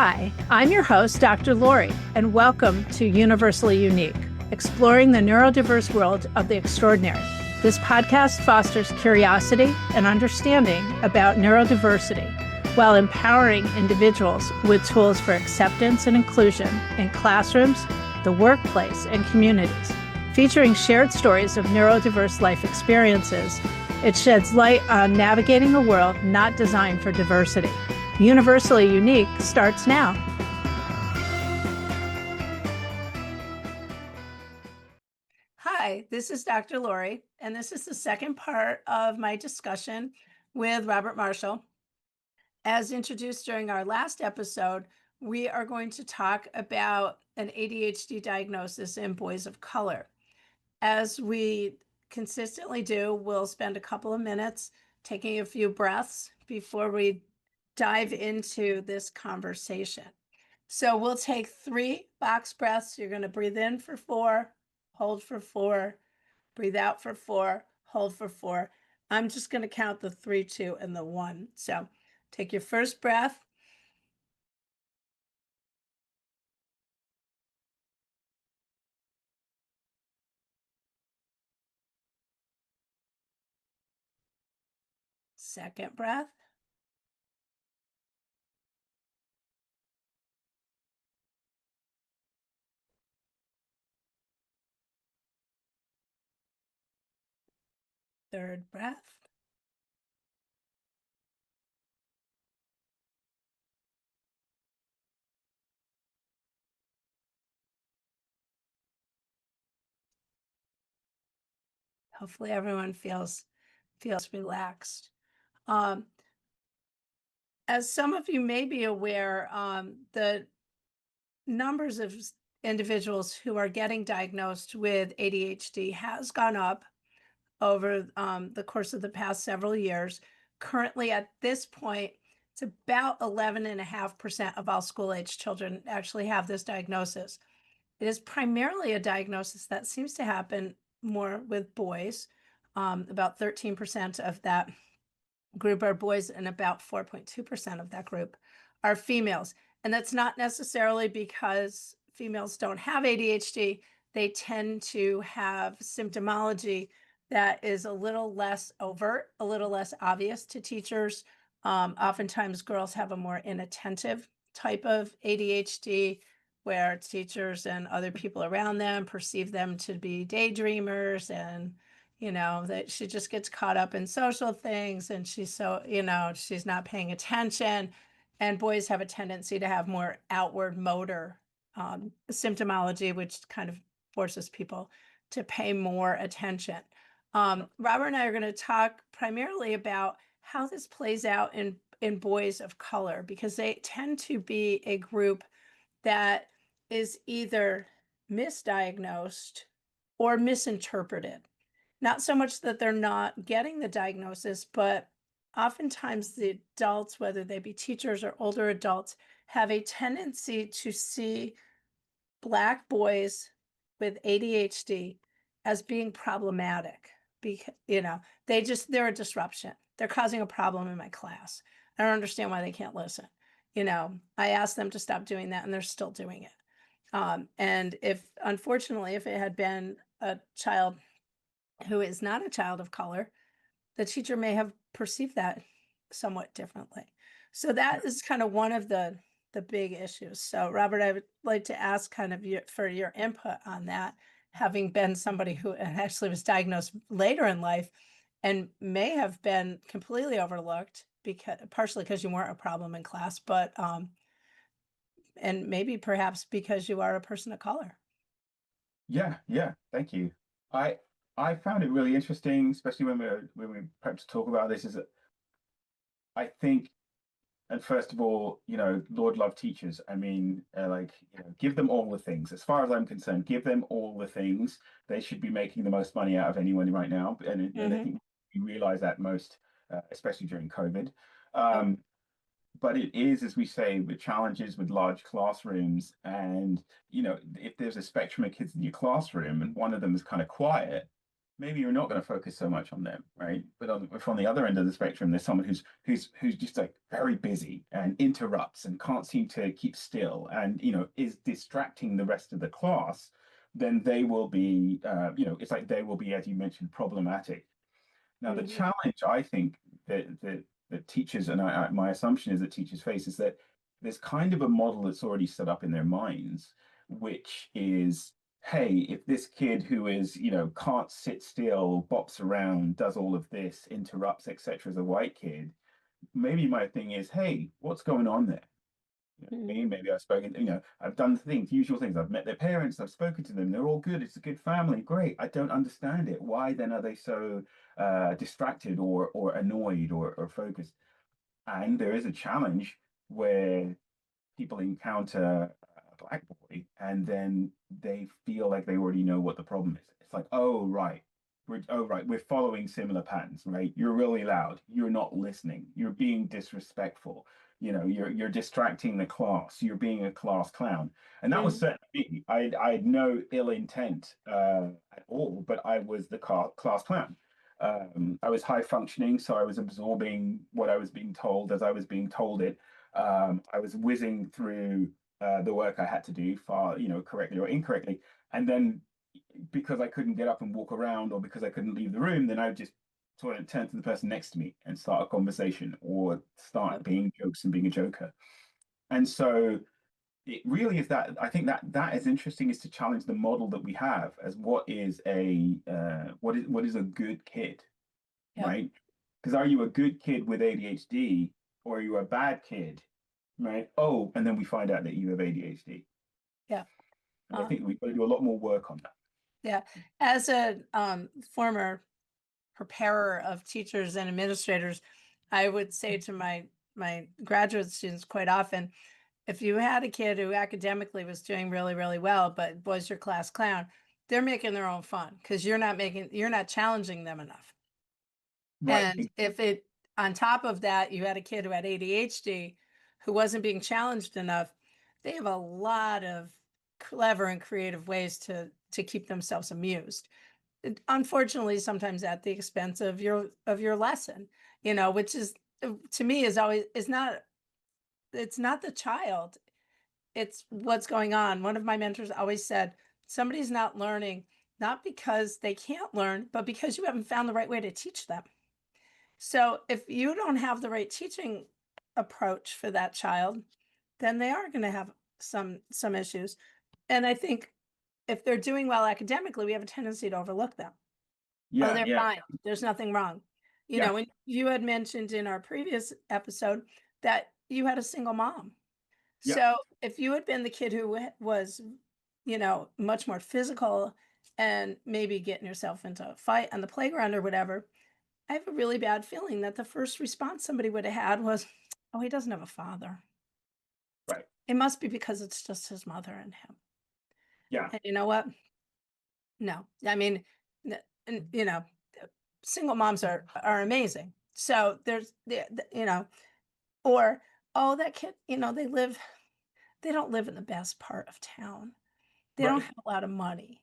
Hi, I'm your host, Dr. Lori, and welcome to Universally Unique, exploring the neurodiverse world of the extraordinary. This podcast fosters curiosity and understanding about neurodiversity while empowering individuals with tools for acceptance and inclusion in classrooms, the workplace, and communities. Featuring shared stories of neurodiverse life experiences, it sheds light on navigating a world not designed for diversity. Universally Unique starts now. Hi, this is Dr. Lori, and this is the second part of my discussion with Robert Marshall. As introduced during our last episode, we are going to talk about an ADHD diagnosis in boys of color. As we consistently do, we'll spend a couple of minutes taking a few breaths before we dive into this conversation. So we'll take 3 box breaths. You're going to breathe in for 4, hold for 4, breathe out for 4, hold for 4. I'm just going to count the 3, 2, and the 1. So take your first breath. Second breath. Third breath. Hopefully everyone feels relaxed. As some of you may be aware, the numbers of individuals who are getting diagnosed with ADHD has gone up over the course of the past several years. Currently, at this point, it's about 11.5% of all school-age children actually have this diagnosis. It is primarily a diagnosis that seems to happen more with boys. About 13% of that group are boys, and about 4.2% of that group are females. And that's not necessarily because females don't have ADHD. They tend to have symptomology that is a little less overt, a little less obvious to teachers. Oftentimes, girls have a more inattentive type of ADHD, where teachers and other people around them perceive them to be daydreamers, and that she just gets caught up in social things, and she's so, she's not paying attention. And boys have a tendency to have more outward motor symptomology, which kind of forces people to pay more attention. Robert and I are going to talk primarily about how this plays out in boys of color, because they tend to be a group that is either misdiagnosed or misinterpreted. Not so much that they're not getting the diagnosis, but oftentimes the adults, whether they be teachers or older adults, have a tendency to see Black boys with ADHD as being problematic, because they're a disruption. They're causing a problem in my class. I don't understand why they can't listen. I asked them to stop doing that, and they're still doing it. And unfortunately, if it had been a child who is not a child of color, the teacher may have perceived that somewhat differently. So that is kind of one of the big issues. So Robert, I would like to ask kind of for your input on that, having been somebody who actually was diagnosed later in life and may have been completely overlooked, partially because you weren't a problem in class, but and maybe perhaps because you are a person of color. Yeah, thank you. I found it really interesting, especially when we prepped to talk about this, is that I think, and first of all, Lord love teachers. I mean, give them all the things. As far as I'm concerned, give them all the things. They should be making the most money out of anyone right now, and I think we realize that most, especially during COVID. But it is, as we say, the challenges with large classrooms, and if there's a spectrum of kids in your classroom and one of them is kind of quiet, maybe you're not going to focus so much on them, right? But if on the other end of the spectrum, there's someone who's just like very busy and interrupts and can't seem to keep still, and is distracting the rest of the class, then they will be, it's like they will be, as you mentioned, problematic. Now, the Mhm. challenge I think that teachers, and my assumption is that teachers face, is that there's kind of a model that's already set up in their minds, which is, hey, if this kid who is, can't sit still, bops around, does all of this, interrupts, etc., as a white kid, maybe my thing is, hey, what's going on there? Me, Mhm. maybe I've spoken, I've done things, usual things. I've met their parents, I've spoken to them, they're all good. It's a good family. Great. I don't understand it. Why then are they so distracted or annoyed or focused? And there is a challenge where people encounter a black boy and then they feel like they already know what the problem is. It's like, we're following similar patterns, right? You're really loud, you're not listening, you're being disrespectful, you're distracting the class, you're being a class clown. And that was Mhm. certainly me. I had no ill intent at all, but I was the class clown. I was high functioning, so I was absorbing what I was being told as I was being told it. I was whizzing through the work I had to do, far correctly or incorrectly, and then because I couldn't get up and walk around, or because I couldn't leave the room, then I would just sort of turn to the person next to me and start a conversation, or start Yep. being jokes and being a joker. And so it really is that I think that is interesting, is to challenge the model that we have as what is a good kid, Yep. right? Because are you a good kid with ADHD, or are you a bad kid, right? Oh, and then we find out that you have ADHD. Yeah. And I Um, think we've got to do a lot more work on that. yeah. As a former preparer of teachers and administrators, I would say to my graduate students quite often, if you had a kid who academically was doing really, really well, but was your class clown, they're making their own fun because you're not challenging them enough. Right. And if it on top of that, you had a kid who had ADHD who wasn't being challenged enough, they have a lot of clever and creative ways to keep themselves amused. Unfortunately, sometimes at the expense of your lesson, which is to me is always is not it's not the child, it's what's going on. One of my mentors always said, somebody's not learning not because they can't learn, but because you haven't found the right way to teach them. So if you don't have the right teaching approach for that child, then they are going to have some issues. And I think if they're doing well academically, we have a tendency to overlook them. Oh, Yeah, they're yeah, fine. There's nothing wrong. yeah, And you had mentioned in our previous episode that you had a single mom. yeah, So if you had been the kid who was, much more physical and maybe getting yourself into a fight on the playground or whatever, I have a really bad feeling that the first response somebody would have had was, "Oh, he doesn't have a father. right. It must be because it's just his mother and him." Yeah, And you know what? No. I mean, and single moms are amazing. So there's or oh, that kid, they don't live in the best part of town. They don't right. have a lot of money.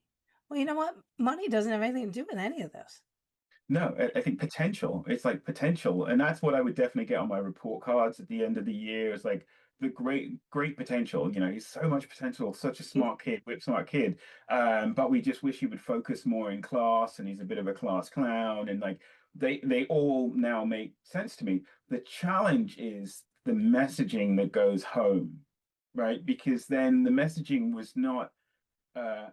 Well, you know what? Money doesn't have anything to do with any of this. No, I think potential. It's like potential, and that's what I would definitely get on my report cards at the end of the year. Is like the great potential. He's so much potential, such a Mm. smart kid, whip smart kid. But we just wish he would focus more in class, and he's a bit of a class clown. And like they all now make sense to me. The challenge is the messaging that goes home, right? Because then the messaging was not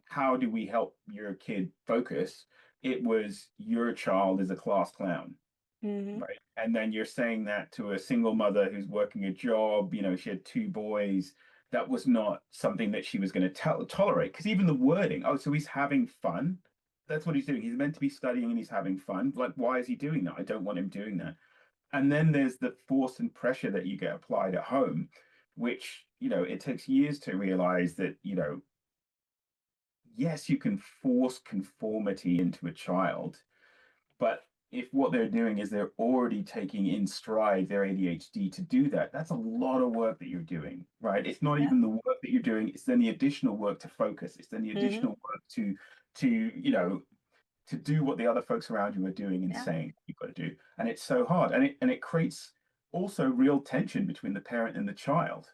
how do we help your kid focus? It was your child is a class clown, Mhm. right? And then you're saying that to a single mother who's working a job, she had two boys. That was not something that she was going to tolerate. Because even the wording, oh, so he's having fun. That's what he's doing. He's meant to be studying and he's having fun. Like, why is he doing that? I don't want him doing that. And then there's the force and pressure that you get applied at home, which, it takes years to realize that, yes, you can force conformity into a child, but if what they're doing is they're already taking in stride their ADHD to do that, that's a lot of work that you're doing, right? It's not Yeah. even the work that you're doing, it's then the additional work to focus, it's then the Mhm. additional work to to do what the other folks around you are doing and Yeah. saying you've got to do. And it's so hard. And it creates also real tension between the parent and the child,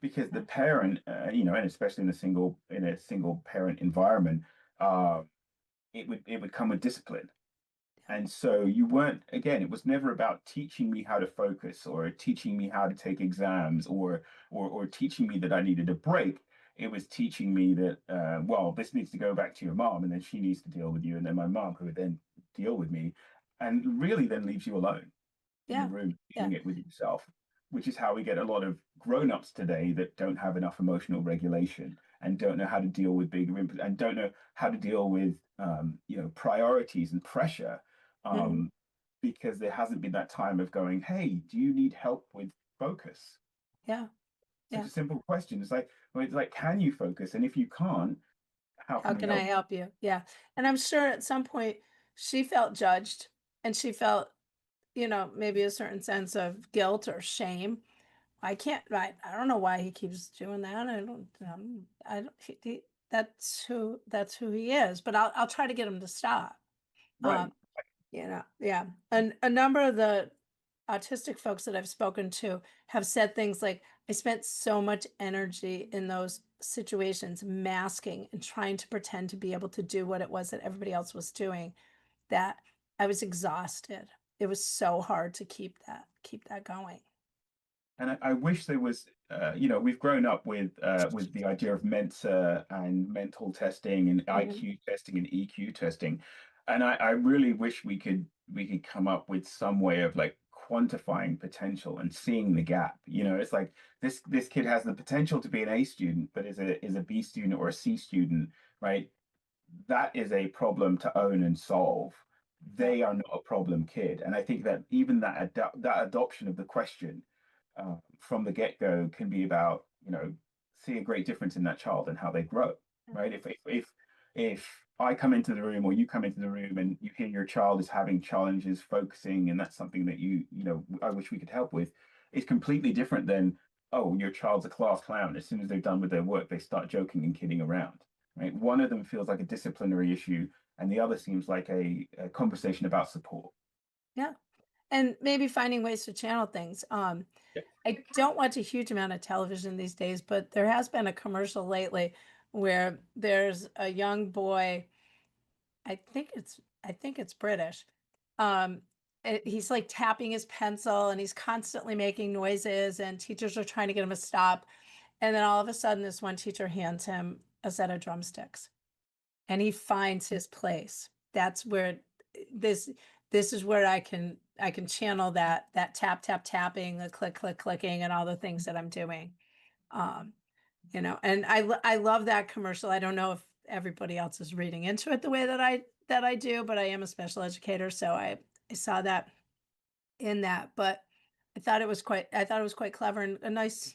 because the Yeah. parent, and especially in a single parent environment, uh, it would come with discipline. And so you weren't, again, it was never about teaching me how to focus or teaching me how to take exams or teaching me that I needed a break. It was teaching me that, well, this needs to go back to your mom, and then she needs to deal with you, and then my mom, who would then deal with me, and really then leaves you alone in the Yeah. room Yeah. dealing it with yourself, which is how we get a lot of grown-ups today that don't have enough emotional regulation and don't know how to deal with big and don't know how to deal with priorities and pressure, Hmm. um, because there hasn't been that time of going, hey, do you need help with focus? Yeah. Such Yeah. a simple question. It's like, well, it's like, can you focus? And if you can't, how How can we can I help? help you? Yeah. And I'm sure at some point she felt judged and she felt, maybe a certain sense of guilt or shame. I don't know why he keeps doing that. I don't, that's who he is, but I'll try to get him to stop. Right. Um, yeah. And a number of the autistic folks that I've spoken to have said things like, I spent so much energy in those situations masking and trying to pretend to be able to do what it was that everybody else was doing, that I was exhausted. It was so hard to keep that going. And I wish there was, we've grown up with the idea of Mensa and mental testing and Mhm. IQ testing and EQ testing, and I really wish we could come up with some way of like quantifying potential and seeing the gap. It's like this kid has the potential to be an A student, but is a B student or a C student, right? That is a problem to own and solve. Yeah. They are not a problem kid. And I think that even that adoption of the question, from the get-go, can be about, see a great difference in that child and how they grow, Yeah. right? If I come into the room or you come into the room and you hear your child is having challenges focusing, and that's something that I wish we could help with, it's completely different than, oh, your child's a class clown. As soon as they're done with their work, they start joking and kidding around, right? One of them feels like a disciplinary issue, and the other seems like a conversation about support. Yeah. And maybe finding ways to channel things. Yeah. I don't watch a huge amount of television these days, but there has been a commercial lately where there's a young boy, I think it's British. Um, he's like tapping his pencil and he's constantly making noises, and teachers are trying to get him to stop. And then all of a sudden, this one teacher hands him a set of drumsticks, and he finds his place. That's where this this is where I can channel that tap tap tapping, the click click clicking, and all the things that I'm doing. Um, and I love that commercial. I don't know if everybody else is reading into it the way that I do, but I am a special educator, so I saw that in that. But I thought it was quite clever and a nice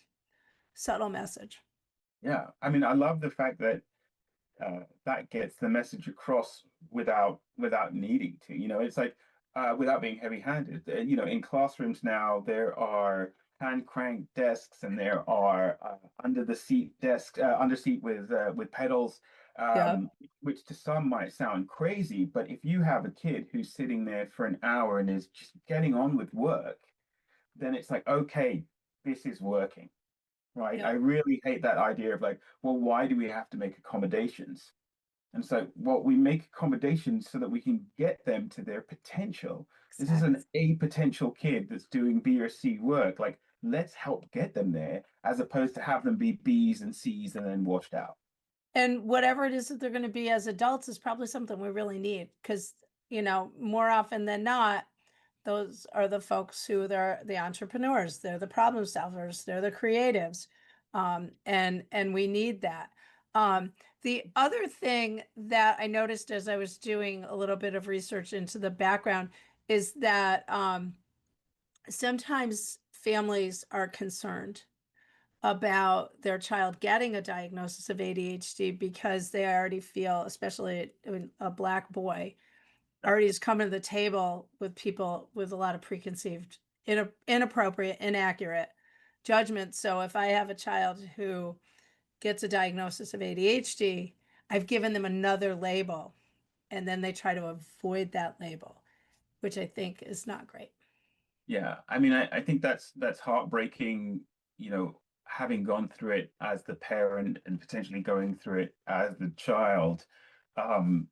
subtle message. Yeah. I mean, I love the fact that that gets the message across without needing to. It's like, without being heavy-handed. In classrooms now there are hand crank desks, and there are under the seat desks, under seat with pedals, Yeah. which to some might sound crazy, but if you have a kid who's sitting there for an hour and is just getting on with work, then it's like, okay, this is working. Right. I Yep. really hate that idea of like, well, why do we have to make accommodations? And so, well, we make accommodations so that we can get them to their potential. This is Exactly. an A potential kid that's doing B or C work. Like, let's help get them there, as opposed to have them be B's and C's and then washed out. And whatever it is that they're going to be as adults is probably something we really need because, more often than not, those are the folks who they're the entrepreneurs, they're the problem solvers, they're the creatives. And we need that. Um, the other thing that I noticed as I was doing a little bit of research into the background is that sometimes families are concerned about their child getting a diagnosis of ADHD because they already feel, especially a black boy, already is coming to the table with people with a lot of preconceived, inappropriate, inaccurate judgments. So if I have a child who gets a diagnosis of ADHD, I've given them another label and then they try to avoid that label, which I think is not great. Yeah, I mean, I think that's heartbreaking, having gone through it as the parent and potentially going through it as the child. Um,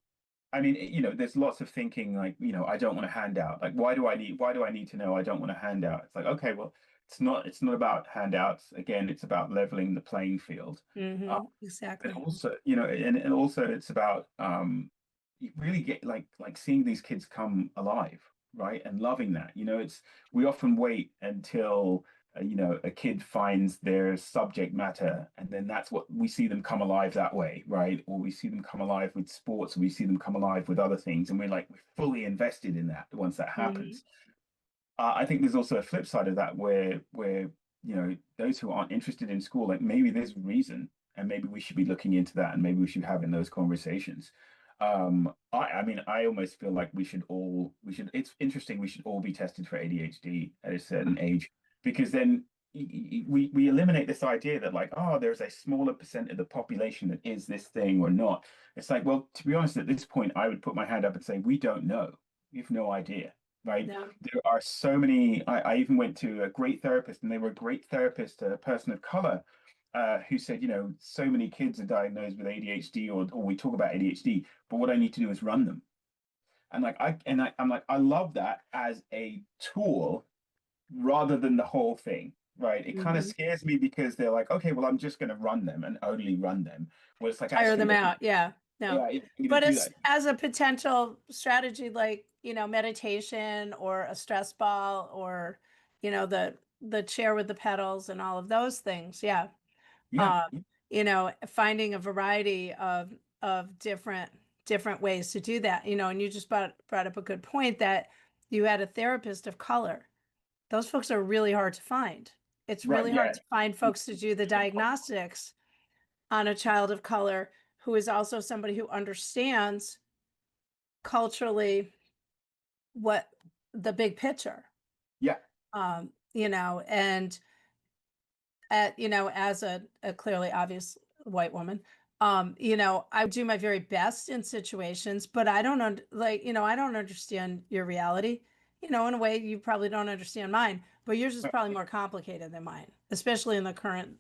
I mean, there's lots of thinking like, I don't want a handout. Like, why do I need to know I don't want a handout? It's like, okay, well, it's not about handouts. Again, it's about leveling the playing field. But Exactly. also, and also it's about you really get like seeing these kids come alive, right? And loving that. We often wait until a kid finds their subject matter, and then that's what we see them come alive that way, right? Or we see them come alive with sports, or we see them come alive with other things, and we're fully invested in that once that Mhm. happens. I think there's also a flip side of that where those who aren't interested in school, like maybe there's a reason, and maybe we should be looking into that, and maybe we should be having those conversations. I mean, I almost feel like we should. It's interesting. We should all be tested for ADHD at a certain age, because then we eliminate this idea that like, oh, there's a smaller percent of the population that is this thing or not. It's like, well, to be honest, at this point, I would put my hand up and say we don't know. We have no idea, right? Yeah. There are so many. I even went to a great therapist, and they were a great therapist, a person of color, who said, so many kids are diagnosed with ADHD, or we talk about ADHD, but what I need to do is run them. And I'm like, I love that as a tool rather than the whole thing, right? It kind of Mhm. scares me because they're like, okay, well, I'm just going to run them and only run them. Well, it's like Tire actually, them out. Yeah. No. yeah, you're going But to do it's that. as a potential strategy, like, meditation or a stress ball or, the chair with the pedals and all of those things. Yeah. Yeah, Um, finding a variety of different ways to do that, and you just brought up a good point that you had a therapist of color. Those folks are really hard to find. It's right. really hard Yeah, to find folks to do the diagnostics on a child of color who is also somebody who understands culturally what the big picture. yeah, And as a clearly obvious white woman, I do my very best in situations, but I don't I don't understand your reality. In a way, you probably don't understand mine, but yours is probably more complicated than mine, especially in the current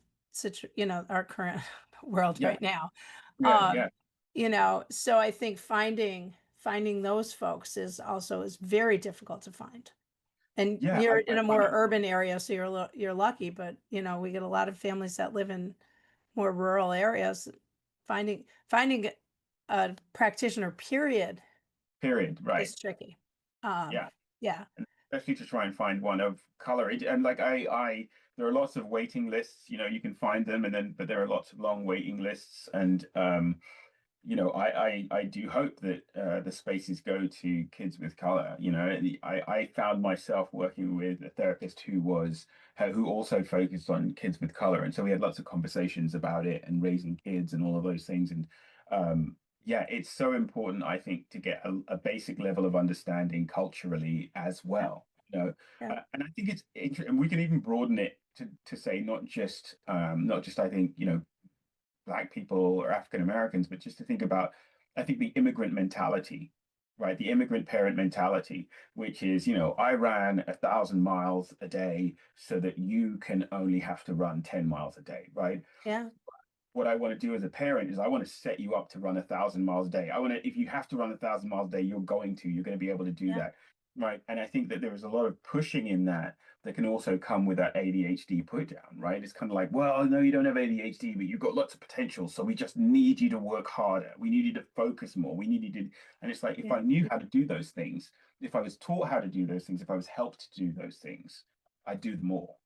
our current world yeah, right now. yeah, Um, yeah, so I think finding those folks is very difficult to find. And yeah. you're I in a find more urban area, so you're lucky, but we get a lot of families that live in more rural areas. Finding a practitioner, period, period. Right. is tricky. Um, Yeah. yeah, And especially to try and find one of color. And like there are lots of waiting lists. You can find them, but there are lots of long waiting lists. And I do hope that the spaces go to kids with color. I found myself working with a therapist who also focused on kids with color, and so we had lots of conversations about it and raising kids and all of those things. And yeah, it's so important, I think, to get a basic level of understanding culturally as yeah, well. yeah, And I think it's interesting, and we can even broaden it to say not just I think Black people or African Americans, but just to think about, I think, the immigrant mentality, right? The immigrant parent mentality, which is, I ran 1,000 miles a day so that you can only have to run 10 miles a day, right? yeah, What I want to do as a parent is I want to set you up to run 1,000 miles a day. If you have to run 1,000 miles a day, you're going to be able to do yeah, that. Right. And I think that there is a lot of pushing in that can also come with that ADHD put down, right? It's kind of like, well, no, you don't have ADHD, but you've got lots of potential. So we just need you to work harder. We need you to focus more. We need you to, and it's like, if yeah, I knew how to do those things, if I was taught how to do those things, if I was helped to do those things, I'd do them all.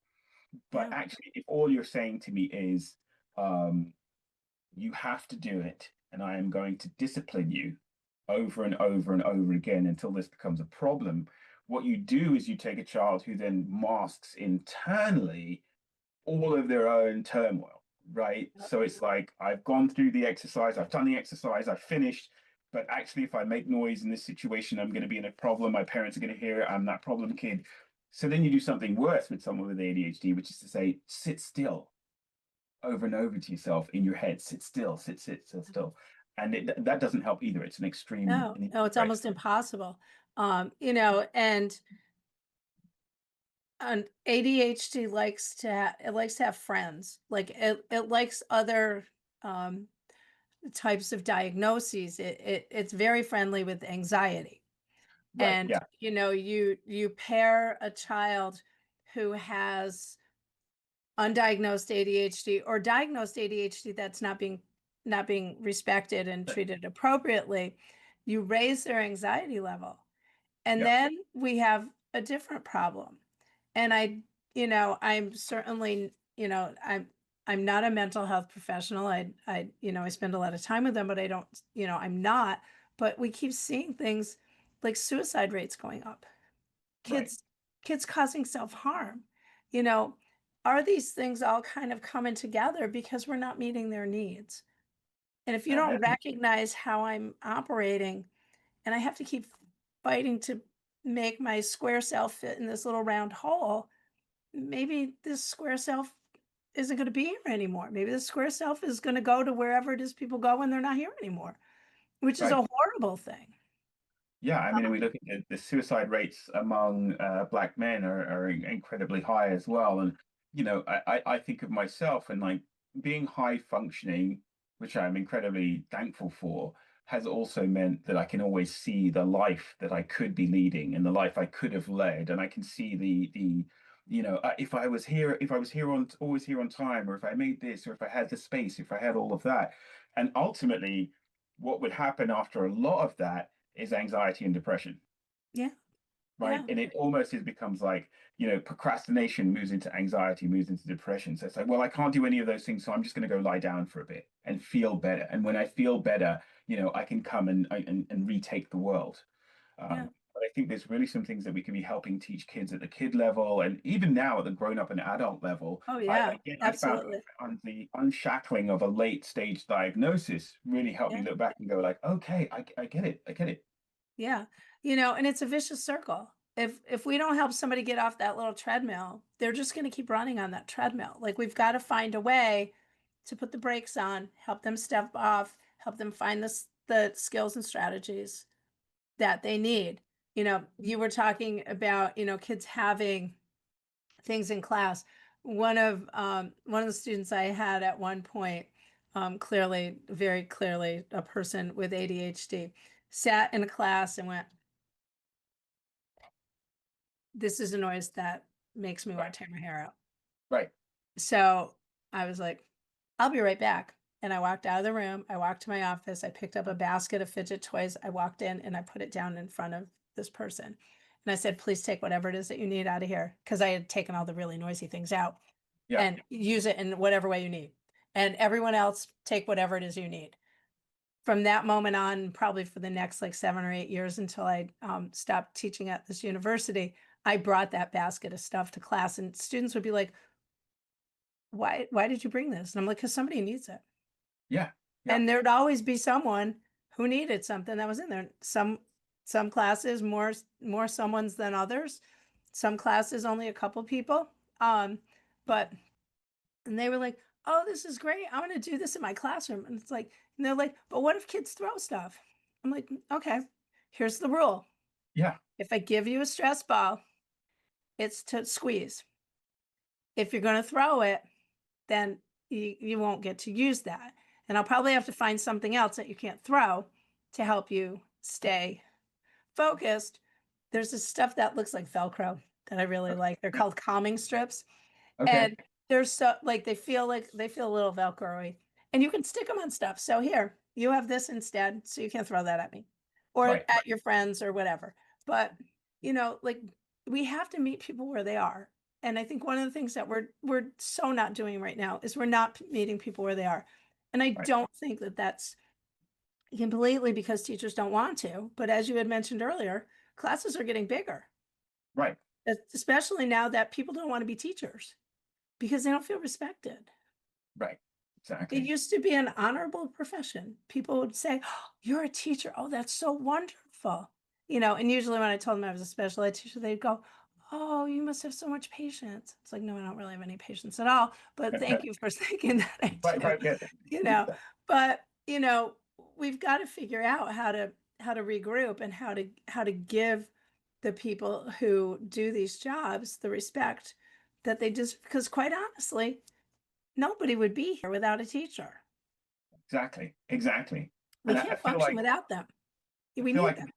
But yeah, actually, if all you're saying to me is, um, you have to do it, and I am going to discipline you over and over and over again until this becomes a problem. What you do is you take a child who then masks internally all of their own turmoil, right? yep, So it's like, I've gone through the exercise, I've done the exercise, I've finished. But actually, if I make noise in this situation, I'm going to be in a problem. My parents are going to hear it. I'm that problem kid. So then you do something worse with someone with ADHD, which is to say, sit still over and over to yourself in your head, sit still, sit still. and that doesn't help either. It's an extreme, No, an no, it's right. almost impossible. And ADHD it likes to have friends. Like it likes other um, types of diagnoses. It's very friendly with anxiety. Right, And yeah, you pair a child who has undiagnosed ADHD or diagnosed ADHD that's not being respected and right, treated appropriately, you raise their anxiety level. And yeah, then we have a different problem. And I'm certainly, I'm not a mental health professional. I spend a lot of time with them, but I don't, I'm not. But we keep seeing things like suicide rates going up, right. kids, kids causing self-harm. You know, are these things all kind of coming together because we're not meeting their needs? And if you Yeah, don't yeah, recognize how I'm operating, and I have to keep fighting to make my square self fit in this little round hole, maybe this square self isn't going to be here anymore. Maybe the square self is going to go to wherever it is people go when they're not here anymore, which is right. a horrible thing. Yeah, I mean, we look at the suicide rates among black men are incredibly high as well. And, I think of myself and like being high functioning, which I'm incredibly thankful for, has also meant that I can always see the life that I could be leading and the life I could have led. And I can see if I was here on always here on time, or if I made this, or if I had the space, if I had all of that. And ultimately, what would happen after a lot of that is anxiety and depression, Yeah. right? Yeah. And it almost becomes like, procrastination moves into anxiety, moves into depression. So it's like, well, I can't do any of those things, so I'm just going to go lie down for a bit and feel better. And when I feel better, I can come and retake the world. Yeah. But I think there's really some things that we can be helping teach kids at the kid level, and even now at the grown up and adult level. Oh, I yeah. again, Absolutely. I found the unshackling of a late stage diagnosis really helped me Yeah. look back and go like, okay, I get it, I get it. Yeah. And it's a vicious circle. If we don't help somebody get off that little treadmill, they're just going to keep running on that treadmill. Like we've got to find a way to put the brakes on, help them step off, help them find the skills and strategies that they need. You were talking about, kids having things in class. One of the students I had at one point, clearly, very clearly, a person with ADHD, sat in a class and went, "This is a noise that makes me want Right, to tear my hair out." right, So I was like, "I'll be right back." And I walked out of the room. I walked to my office. I picked up a basket of fidget toys. I walked in and I put it down in front of this person. And I said, "Please take whatever it is that you need out of here." Because I had taken all the really noisy things out, yeah, and use it in whatever way you need. And everyone else take whatever it is you need. From that moment on, probably for the next like 7 or 8 years until I stopped teaching at this university, I brought that basket of stuff to class, and students would be like, Why did you bring this?" And I'm like, "Because somebody needs it." yeah, yeah, And there'd always be someone who needed something that was in there. Some classes more someone's than others. Some classes only a couple people. But and they were like, "Oh, this is great. I want to do this in my classroom." And it's like, and they're like, "But what if kids throw stuff?" I'm like, "Okay, here's the rule. yeah, If I give you a stress ball, it's to squeeze. If you're going to throw it, then you won't get to use that. And I'll probably have to find something else that you can't throw to help you stay focused." There's this stuff that looks like Velcro that I really okay, like. They're yeah, called calming strips. okay, And they're so like they feel a little Velcro-y. And you can stick them on stuff. So here, you have this instead, so you can't throw that at me or right, at your friends or whatever. But like we have to meet people where they are. And I think one of the things that we're so not doing right now is we're not meeting people where they are. And I right, don't think that that's completely because teachers don't want to, but as you had mentioned earlier, classes are getting bigger, right, especially now that people don't want to be teachers because they don't feel respected. right, It exactly. used to be an honorable profession. People would say, "Oh, you're a teacher. Oh, that's so wonderful." And usually when I told them I was a special ed teacher, they'd go, "Oh, you must have so much patience." It's like, no, I don't really have any patience at all. But thank you for thinking that I Right, do. right, yeah, You know, but we've got to figure out how to regroup and how to give the people who do these jobs the respect that they just, because quite honestly, nobody would be here without a teacher. Exactly. We And can't function without them. I We feel need like them.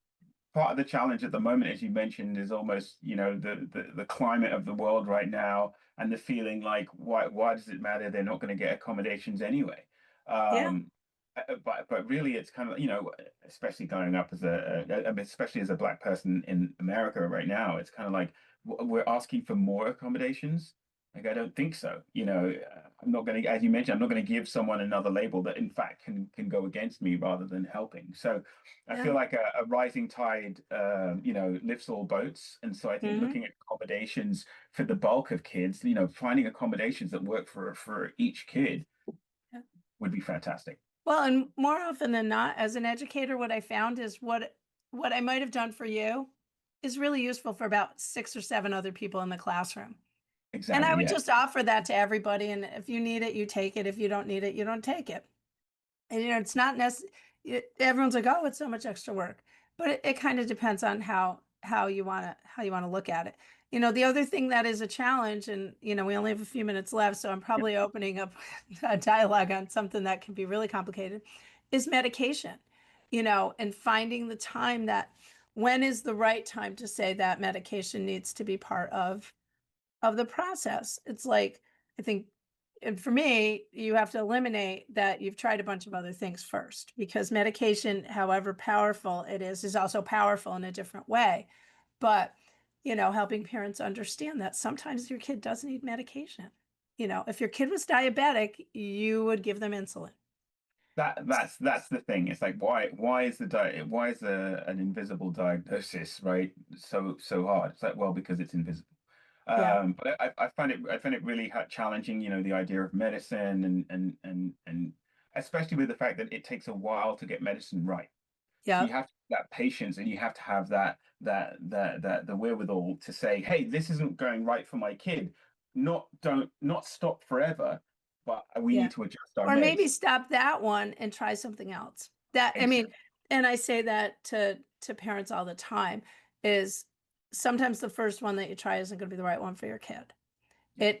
part of the challenge at the moment, as you mentioned, is almost, the climate of the world right now, and the feeling like, why does it matter? They're not going to get accommodations anyway. Yeah. But really, it's kind of, especially growing up as especially as a Black person in America right now, it's kind of like we're asking for more accommodations. Like, I don't think so. I'm not going to, as you mentioned, I'm not going to give someone another label that in fact can go against me rather than helping. So I Yeah. feel like a rising tide, lifts all boats. And so I think Mhm. looking at accommodations for the bulk of kids, finding accommodations that work for each kid Yeah. would be fantastic. Well, and more often than not, as an educator, what I found is what I might have done for you is really useful for about 6 or 7 other people in the classroom. And I Exactly. would Yeah. just offer that to everybody, and if you need it, you take it. If you don't need it, you don't take it. And, it's not necessary. Everyone's like, "Oh, it's so much extra work," but it kind of depends on how you want to look at it. The other thing that is a challenge, and we only have a few minutes left, so I'm Yep. probably opening up a dialogue on something that can be really complicated, is medication. And finding the time that when is the right time to say that medication needs to be part of the process. It's like, I think, and for me, you have to eliminate that you've tried a bunch of other things first, because medication, however powerful it is also powerful in a different way. But, helping parents understand that sometimes your kid does need medication. If your kid was diabetic, you would give them insulin. That's the thing. It's like, why is an invisible diagnosis, right, so hard? It's like, well, because it's invisible. Yeah. But I find it really challenging, the idea of medicine, and especially with the fact that it takes a while to get medicine right. So you Yep. have to have that patience, and you have to have that the wherewithal to say, hey, this isn't going right for my kid. Not stop forever, but we Yeah. need to adjust our Or maybe meds. stop that one and try something else. That, I mean, Exactly. and I say that to parents all the time, is sometimes the first one that you try isn't going to be the right one for your kid. Yeah.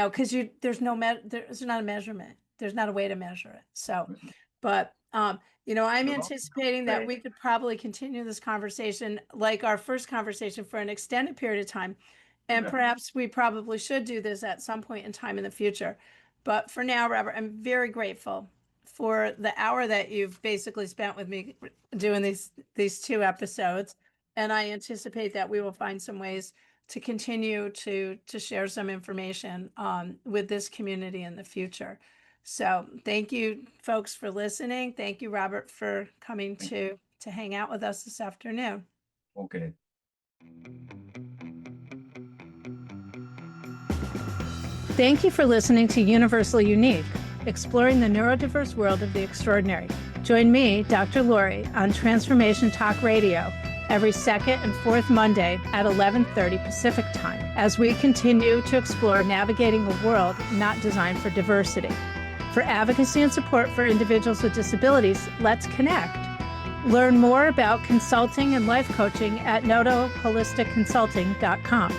Because there's not a measurement. There's not a way to measure it. So, Listen, but I'm the last thing I anticipating would that say, we could probably continue this conversation like our first conversation for an extended period of time. And yeah, perhaps we probably should do this at some point in time in the future. But for now, Robert, I'm very grateful for the hour that you've basically spent with me doing these 2 episodes. And I anticipate that we will find some ways to continue to share some information with this community in the future. So thank you, folks, for listening. Thank you, Robert, for coming thank you. to hang out with us this afternoon. Okay. Thank you for listening to Universally Unique, exploring the neurodiverse world of the extraordinary. Join me, Dr. Lori, on Transformation Talk Radio every second and fourth Monday at 11:30 Pacific Time as we continue to explore navigating a world not designed for diversity. For advocacy and support for individuals with disabilities, let's connect. Learn more about consulting and life coaching at notoholisticconsulting.com.